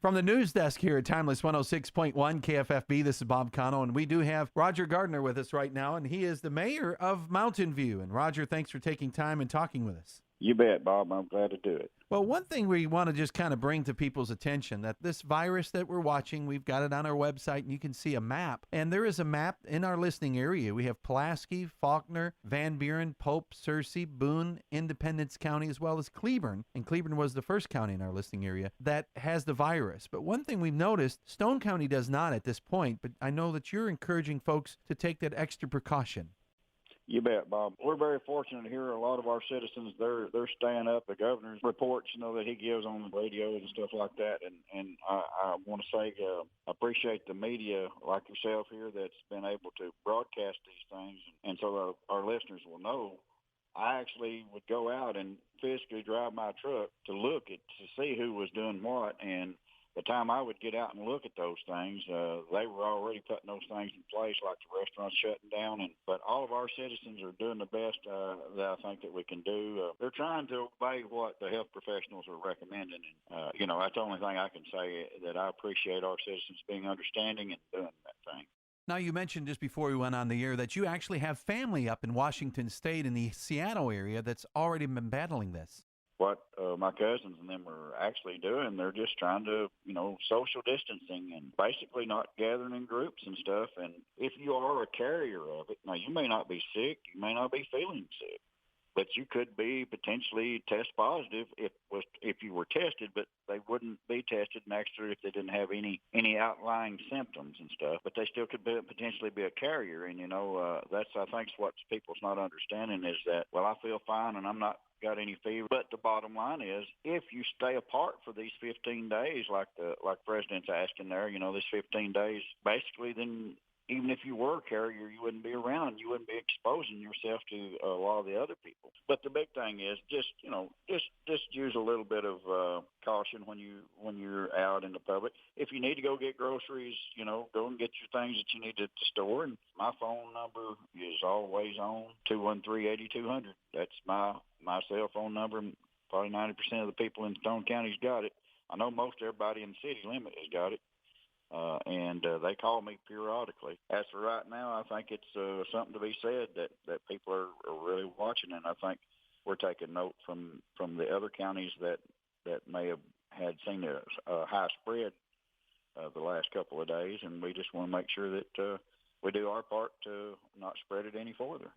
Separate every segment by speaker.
Speaker 1: From the news desk here at Timeless 106.1 KFFB, this is Bob Connell, and we do have Roger Gardner with us right now, and he is the mayor of Mountain View. And Roger, thanks for taking time and talking with us.
Speaker 2: You bet, Bob. I'm glad to do it.
Speaker 1: Well, one thing we want to just kind of bring to people's attention, that this virus that we're watching, we've got it on our website, and you can see a map. And there is a map in our listening area. We have Pulaski, Faulkner, Van Buren, Pope, Searcy, Boone, Independence County, as well as Cleburne. And Cleburne was the first county in our listening area that has the virus. But one thing we've noticed, Stone County does not at this point, but I know that you're encouraging folks to take that extra precaution.
Speaker 2: You bet, Bob. We're very fortunate here. A lot of our citizens, they're staying up. The governor's reports, that he gives on the radio and stuff like that. And I want to say I appreciate the media like yourself here that's been able to broadcast these things. And so our listeners will know. I actually would go out and physically drive my truck to see who was doing what. And the time I would get out and look at those things, they were already putting those things in place, like the restaurants shutting down. But all of our citizens are doing the best that I think that we can do. They're trying to obey what the health professionals are recommending. And, that's the only thing I can say, that I appreciate our citizens being understanding and doing that thing.
Speaker 1: Now, you mentioned just before we went on the air that you actually have family up in Washington State in the Seattle area that's already been battling this.
Speaker 2: What my cousins and them are actually doing, they're just trying to, social distancing and basically not gathering in groups and stuff. And if you are a carrier of it, now you may not be sick, you may not be feeling sick, but you could be potentially test positive if you were tested, but they wouldn't be tested next year if they didn't have any outlying symptoms and stuff. But they still could potentially be a carrier. And, that's, I think, what people's not understanding is that, well, I feel fine and I'm not got any fever. But the bottom line is, if you stay apart for these 15 days, like the president's asking there, this 15 days, basically then even if you were a carrier, you wouldn't be around. You wouldn't be exposing yourself to a lot of the other people. But the big thing is just use a little bit of caution when you're out in the public. If you need to go get groceries, go and get your things that you need to store. And my phone number is always on 213-8200. That's my cell phone number. Probably 90% of the people in Stone County's got it. I know most everybody in the city limit has got it. And they call me periodically. As for right now, I think it's something to be said that people are really watching, and I think we're taking note from the other counties that may have had seen a high spread the last couple of days, and we just want to make sure that we do our part to not spread it any further,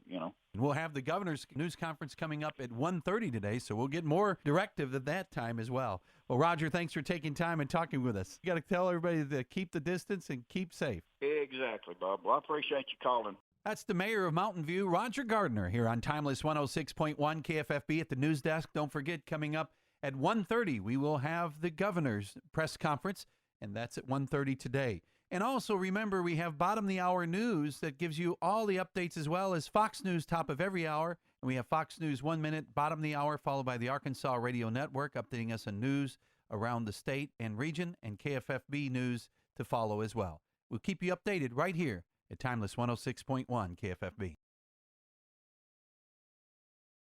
Speaker 1: We'll have the governor's news conference coming up at 1:30 today, so we'll get more directive at that time as well. Well, Roger, thanks for taking time and talking with us. You got to tell everybody to keep the distance and keep safe.
Speaker 2: Exactly, Bob. Well, I appreciate you calling.
Speaker 1: That's the mayor of Mountain View, Roger Gardner, here on Timeless 106.1 KFFB at the news desk. Don't forget, coming up at 1:30, we will have the governor's press conference, and that's at 1:30 today. And also remember, we have Bottom of the Hour News that gives you all the updates, as well as Fox News top of every hour. And we have Fox News 1 minute, bottom of the hour, followed by the Arkansas Radio Network, updating us on news around the state and region, and KFFB News to follow as well. We'll keep you updated right here at Timeless 106.1 KFFB.